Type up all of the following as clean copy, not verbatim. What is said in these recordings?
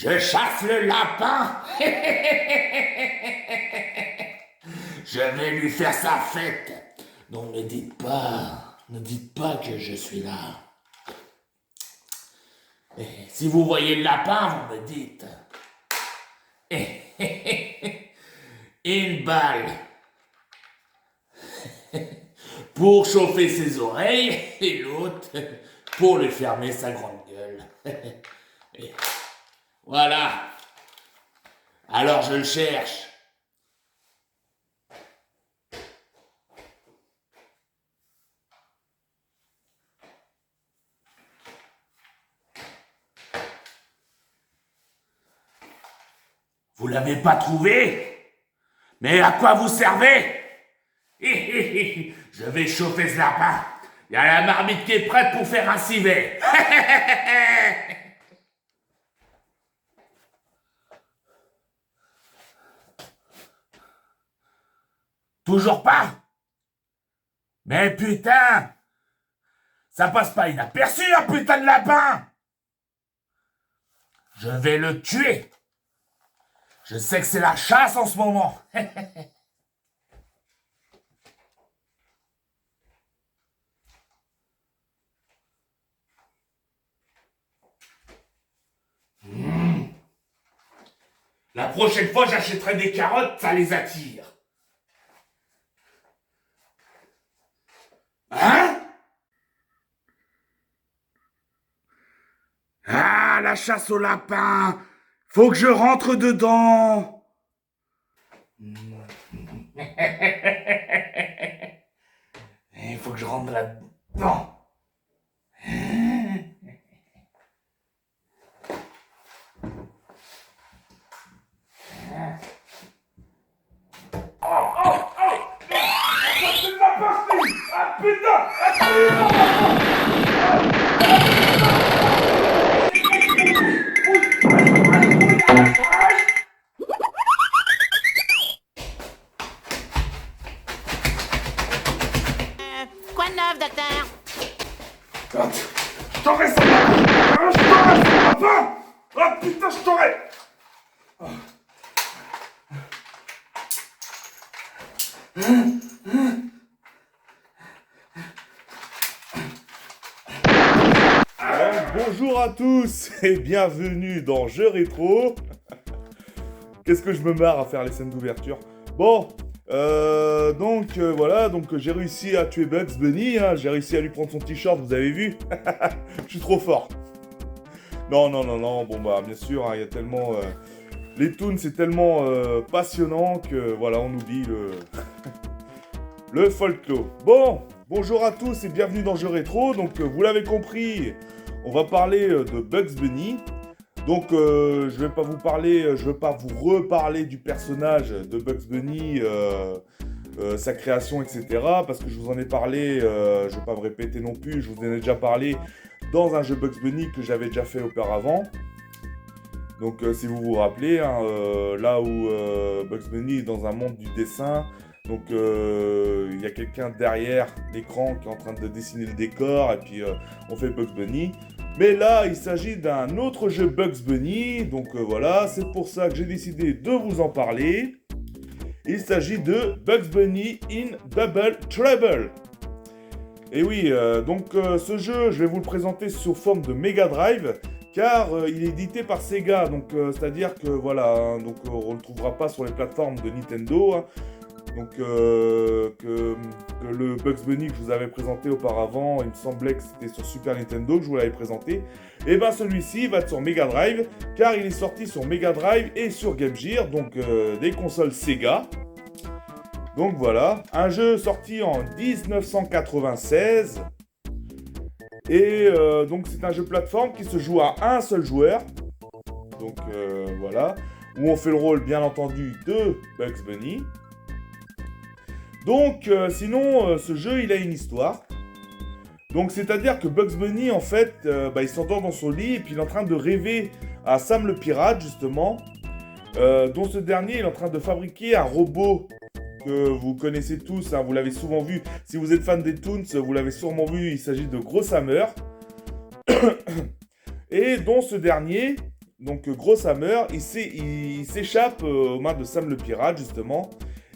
Je chasse le lapin. Je vais lui faire sa fête. Donc ne dites pas que je suis là. Et si vous voyez le lapin, vous me dites. Une balle pour chauffer ses oreilles et l'autre pour lui fermer sa grande gueule. Et voilà. Alors je le cherche. Vous l'avez pas trouvé? Mais à quoi vous servez? Je vais chauffer ce lapin. Il y a la marmite qui est prête pour faire un civet. Toujours pas? Mais putain! Ça passe pas inaperçu, un putain de lapin! Je vais le tuer! Je sais que c'est la chasse en ce moment! La prochaine fois, j'achèterai des carottes, ça les attire. Hein? Ah, la chasse au lapin! Faut que je rentre dedans! Il faut que je rentre là-dedans. Ah putain! Quoi de neuf, docteur? Je t'aurais ça! Je t'aurais ça, lapin! Ah putain, je t'aurais! Bonjour à tous et bienvenue dans Jeux Rétro. Qu'est-ce que je me marre à faire les scènes d'ouverture. Bon, voilà, j'ai réussi à tuer Bugs Bunny, hein, j'ai réussi à lui prendre son t-shirt, vous avez vu. Je suis trop fort. Non, bon bah bien sûr, il y a tellement... les toons c'est tellement passionnant que voilà, on oublie le folklore. Bon, bonjour à tous et bienvenue dans Jeux Rétro, vous l'avez compris... On va parler de Bugs Bunny. Je vais pas vous reparler du personnage de Bugs Bunny, sa création, etc. Parce que je vous en ai parlé, je vais pas me répéter non plus, je vous en ai déjà parlé dans un jeu Bugs Bunny que j'avais déjà fait auparavant. Si vous vous rappelez, hein, là où Bugs Bunny est dans un monde du dessin, il y a quelqu'un derrière l'écran qui est en train de dessiner le décor et puis on fait Bugs Bunny. Mais là, il s'agit d'un autre jeu Bugs Bunny, voilà, c'est pour ça que j'ai décidé de vous en parler. Il s'agit de Bugs Bunny in Double Trouble. Et oui, ce jeu, je vais vous le présenter sous forme de Mega Drive, car il est édité par Sega, c'est-à-dire que voilà, on ne le trouvera pas sur les plateformes de Nintendo. Hein. Que le Bugs Bunny que je vous avais présenté auparavant, il me semblait que c'était sur Super Nintendo que je vous l'avais présenté. Et bien celui-ci va être sur Mega Drive, car il est sorti sur Mega Drive et sur Game Gear, des consoles Sega. Donc voilà, un jeu sorti en 1996. Et c'est un jeu plateforme qui se joue à un seul joueur. Voilà, où on fait le rôle bien entendu de Bugs Bunny. Sinon, ce jeu, il a une histoire. C'est-à-dire que Bugs Bunny, en fait, il s'endort dans son lit et puis il est en train de rêver à Sam le pirate, justement, dont ce dernier il est en train de fabriquer un robot que vous connaissez tous, hein, vous l'avez souvent vu. Si vous êtes fan des Toons, vous l'avez sûrement vu, il s'agit de Gros Hammer. Et dont ce dernier donc Gros Hammer, il s'échappe aux mains de Sam le pirate justement.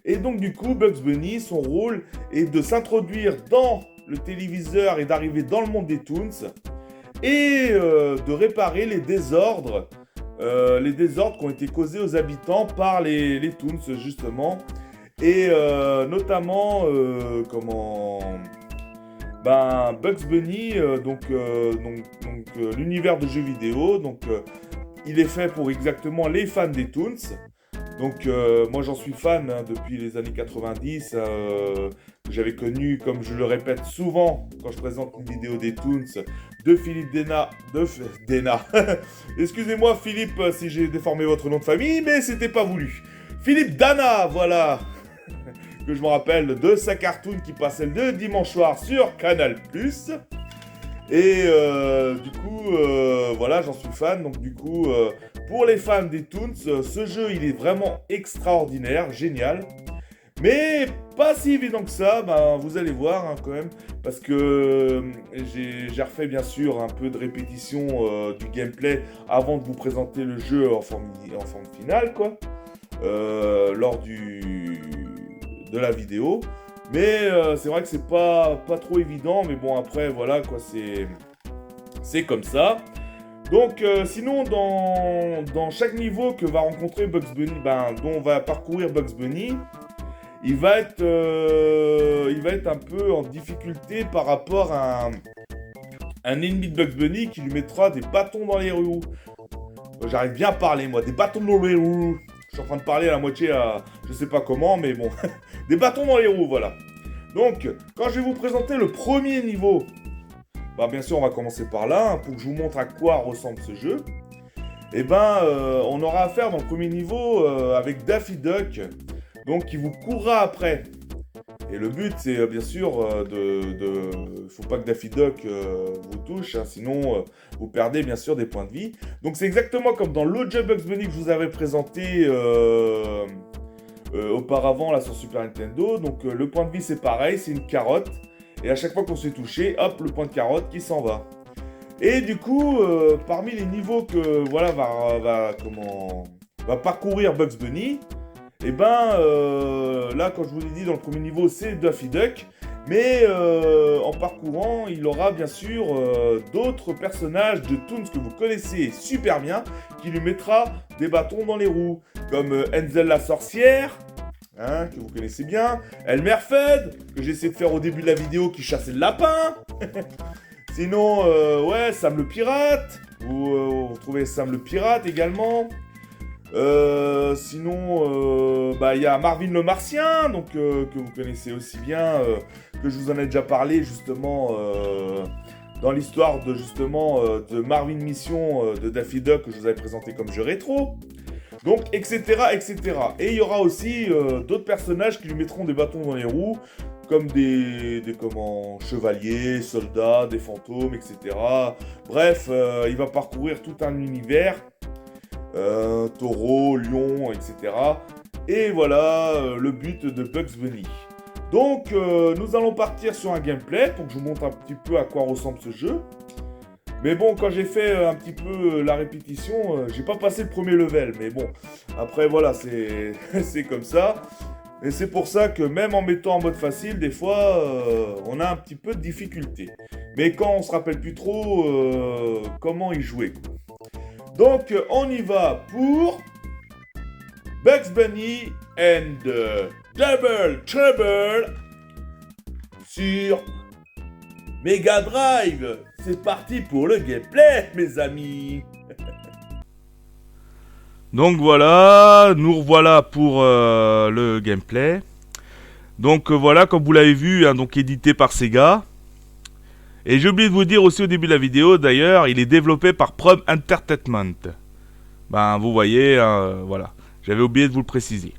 Et donc du coup, Bugs Bunny, son rôle est de s'introduire dans le téléviseur et d'arriver dans le monde des Toons et de réparer les désordres qui ont été causés aux habitants par les Toons justement. Et notamment, Bugs Bunny, l'univers de jeux vidéo, il est fait pour exactement les fans des Toons. Donc moi j'en suis fan depuis les années 90, que j'avais connu, comme je le répète souvent quand je présente une vidéo des Toons, de Philippe Dana. Excusez-moi Philippe si j'ai déformé votre nom de famille, mais c'était pas voulu. Philippe Dana, voilà. Que je me rappelle de sa cartoon qui passait le dimanche soir sur Canal+. Et voilà, j'en suis fan. Donc du coup, pour les fans des Toons, ce jeu, il est vraiment extraordinaire, génial. Mais pas si évident que ça, vous allez voir hein, quand même. Parce que j'ai refait bien sûr un peu de répétition du gameplay avant de vous présenter le jeu en forme finale, quoi. Lors de la vidéo. Mais c'est vrai que c'est pas trop évident. Mais bon, après, voilà, quoi, c'est comme ça. Donc, sinon, dans chaque niveau que va rencontrer Bugs Bunny, dont va parcourir Bugs Bunny, il va être un peu en difficulté par rapport à un ennemi de Bugs Bunny qui lui mettra des bâtons dans les roues. J'arrive bien à parler, moi, des bâtons dans les roues. Je suis en train de parler à la moitié à je sais pas comment, mais bon. Des bâtons dans les roues, voilà. Donc, quand je vais vous présenter le premier niveau, bien sûr, on va commencer par là, pour que je vous montre à quoi ressemble ce jeu. Et on aura affaire dans le premier niveau avec Daffy Duck, donc qui vous courra après. Et le but, c'est bien sûr faut pas que Daffy Duck vous touche, hein, sinon vous perdez bien sûr des points de vie. Donc c'est exactement comme dans l'autre jeu Bugs Bunny que je vous avais présenté auparavant là sur Super Nintendo. Donc le point de vie c'est pareil, c'est une carotte. Et à chaque fois qu'on se fait toucher, hop, le point de carotte qui s'en va. Et du coup, parmi les niveaux que voilà va parcourir Bugs Bunny, et là, quand je vous l'ai dit, dans le premier niveau, c'est Daffy Duck. Mais en parcourant, il aura bien sûr d'autres personnages de Toons que vous connaissez super bien, qui lui mettra des bâtons dans les roues. Comme Hansel la sorcière, hein, que vous connaissez bien. Elmer Fudd, que j'ai essayé de faire au début de la vidéo, qui chassait le lapin. Sinon, Sam le pirate. Vous retrouvez Sam le pirate également. Sinon, il y a Marvin le martien, donc que vous connaissez aussi bien, que je vous en ai déjà parlé justement dans l'histoire de Marvin Mission de Daffy Duck que je vous avais présenté comme jeu rétro. Donc, etc., etc. Et il y aura aussi d'autres personnages qui lui mettront des bâtons dans les roues, comme des chevaliers, soldats, des fantômes, etc. Bref, il va parcourir tout un univers. Taureau, lion, etc. Et voilà le but de Bugs Bunny. Donc nous allons partir sur un gameplay pour que je vous montre un petit peu à quoi ressemble ce jeu. Mais bon, quand j'ai fait un petit peu la répétition, j'ai pas passé le premier level. Mais bon, après voilà, c'est comme ça. Et c'est pour ça que même en mettant en mode facile, des fois, on a un petit peu de difficulté. Mais quand on se rappelle plus trop comment y jouer, quoi. Donc, on y va pour Bugs Bunny and Double Trouble sur Mega Drive. C'est parti pour le gameplay, mes amis. Donc voilà, nous revoilà pour le gameplay. Donc voilà, comme vous l'avez vu, hein, donc édité par Sega. Et j'ai oublié de vous dire aussi au début de la vidéo, d'ailleurs, il est développé par Prom Entertainment. Vous voyez, voilà. J'avais oublié de vous le préciser.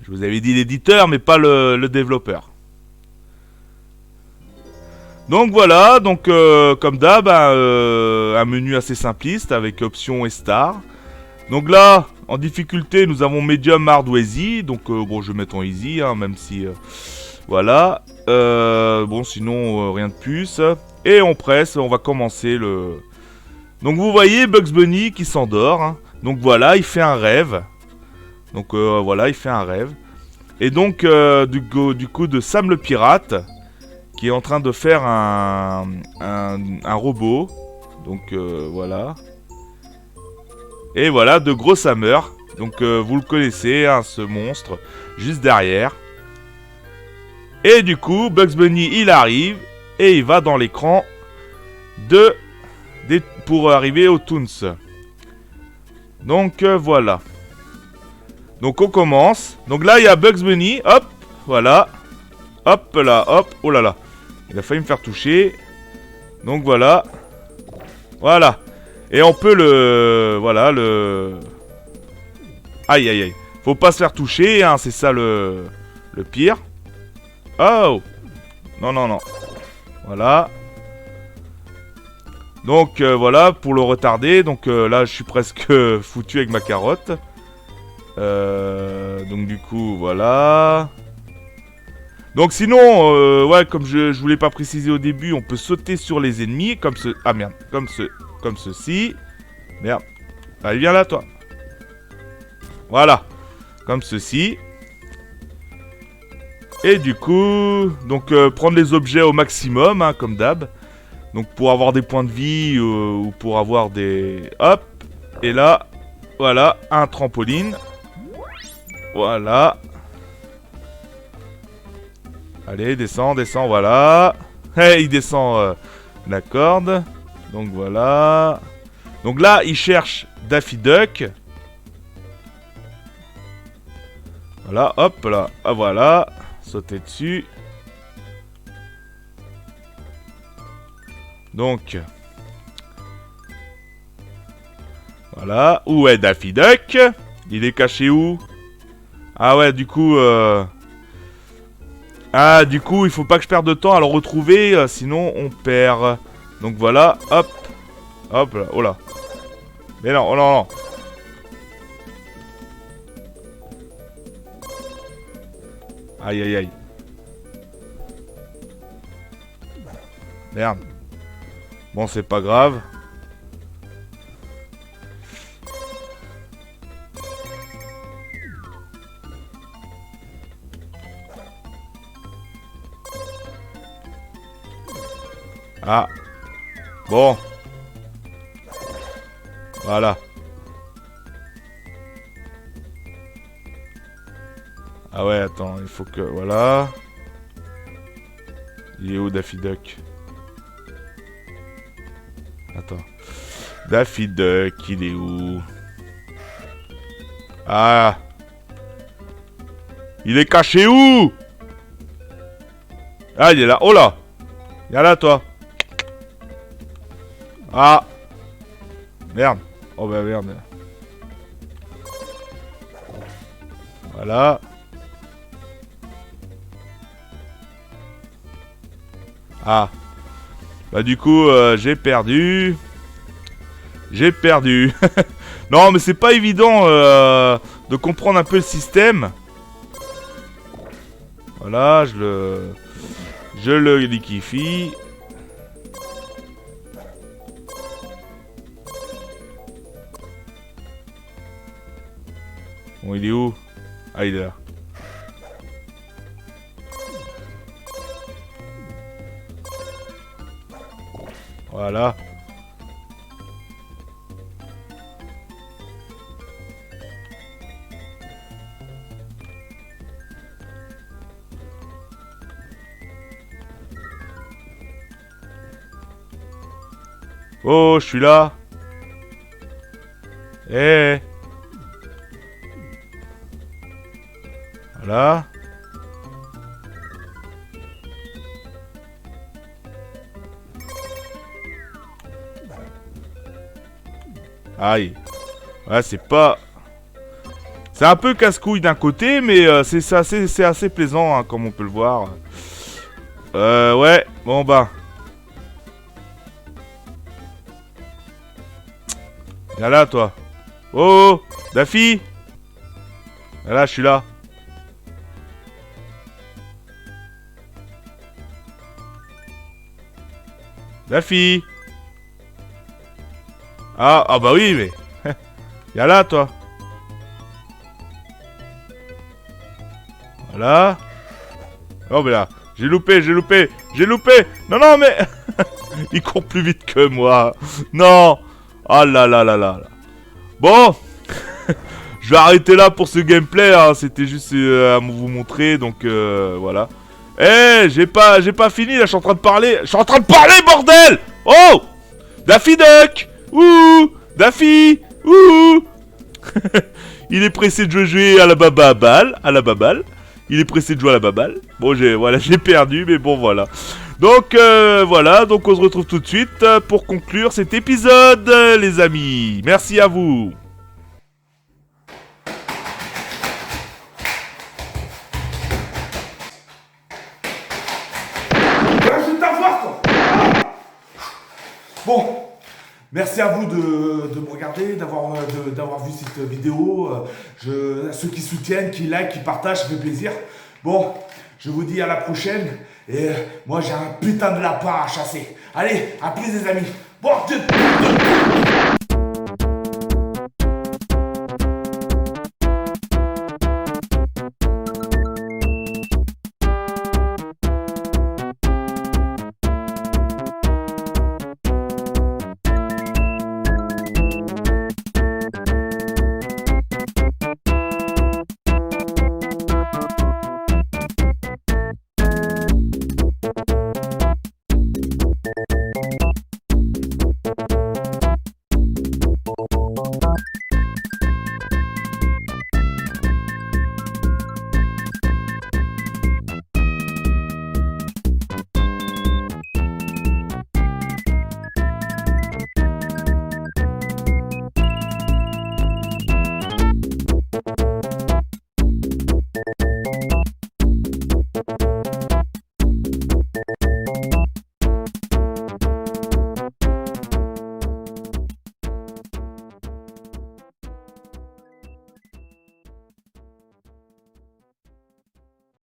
Je vous avais dit l'éditeur, mais pas le développeur. Donc voilà, comme d'hab, un menu assez simpliste avec options et stars. Donc là, en difficulté, nous avons Medium, Hard ou Easy. Donc bon, je vais mettre en Easy, hein, même si... voilà. Bon, sinon, rien de plus. Et on presse, on va commencer Donc vous voyez Bugs Bunny qui s'endort. Hein. Donc voilà, il fait un rêve. Donc voilà, il fait un rêve. Et donc du coup de Sam le pirate qui est en train de faire un robot. Donc voilà. Et voilà de Gros Hammer. Donc vous le connaissez, hein, ce monstre juste derrière. Et du coup Bugs Bunny il arrive et il va dans l'écran pour arriver aux Toons. Donc voilà. Donc on commence. Donc là il y a Bugs Bunny. Hop, voilà. Hop là, hop. Oh là là. Il a failli me faire toucher. Donc voilà. Voilà. Et on peut voilà le... Aïe aïe aïe. Faut pas se faire toucher, hein, c'est ça le pire. Oh. Non non non. Voilà. Donc voilà pour le retarder. Donc là je suis presque foutu avec ma carotte. Donc du coup voilà. Donc sinon ouais comme je voulais pas préciser au début, on peut sauter sur les ennemis comme ce... Ah merde, comme ceci. Merde. Allez viens là toi. Voilà. Comme ceci. Et du coup donc prendre les objets au maximum hein, comme d'hab. Donc pour avoir des points de vie ou pour avoir des... Hop. Et là voilà un trampoline. Voilà. Allez, descends, descends, voilà. Hey, il descend la corde. Donc voilà. Donc là, il cherche Daffy Duck. Voilà, hop là. Ah voilà. Sauter dessus. Donc. Voilà. Où est Daffy Duck? Il est caché où? Ah ouais, du coup... Ah, du coup, il faut pas que je perde de temps à le retrouver, sinon on perd. Donc voilà, hop. Hop là, oh là. Mais non, oh non, non. Aïe, aïe, aïe. Merde. Bon, c'est pas grave. Ah. Bon. Voilà. Ah ouais, attends, il faut que... Voilà. Il est où Daffy Duck? Attends. Daffy Duck, il est où? Ah. Il est caché où? Ah, il est là. Oh là. Viens là, toi. Ah. Merde. Oh bah merde. Voilà. Ah. Bah du coup, j'ai perdu. J'ai perdu. Non, mais c'est pas évident de comprendre un peu le système. Voilà, je le liquifie. Bon, il est où? Ah, il est là. Voilà. Oh, je suis là. Eh. Voilà. Aïe. Ouais, c'est pas... C'est un peu casse-couille d'un côté, mais c'est assez plaisant, hein, comme on peut le voir. Ouais, bon bah. Viens là, toi. Oh, Daffy. Là, je suis là. Daffy. Ah bah oui, mais... Y'a là, toi. Voilà. Oh, mais là, j'ai loupé. Non, mais... Il court plus vite que moi. Non. Ah là là là là. Bon. Je vais arrêter là pour ce gameplay, hein. C'était juste à vous montrer, donc voilà. Eh, j'ai pas fini, là, je suis en train de parler. Je suis en train de parler, bordel. Oh, Daffy Duck. Ouh, Daffy. Ouh. Il est pressé de jouer à la baballe, Il est pressé de jouer à la baballe. Bon, j'ai perdu, mais bon, voilà. Donc, voilà, donc on se retrouve tout de suite pour conclure cet épisode, les amis. Merci à vous. Bon, merci à vous de me regarder, d'avoir vu cette vidéo. À ceux qui soutiennent, qui like, qui partagent, ça fait plaisir. Bon, je vous dis à la prochaine. Et moi, j'ai un putain de lapin à chasser. Allez, à plus les amis. Bon,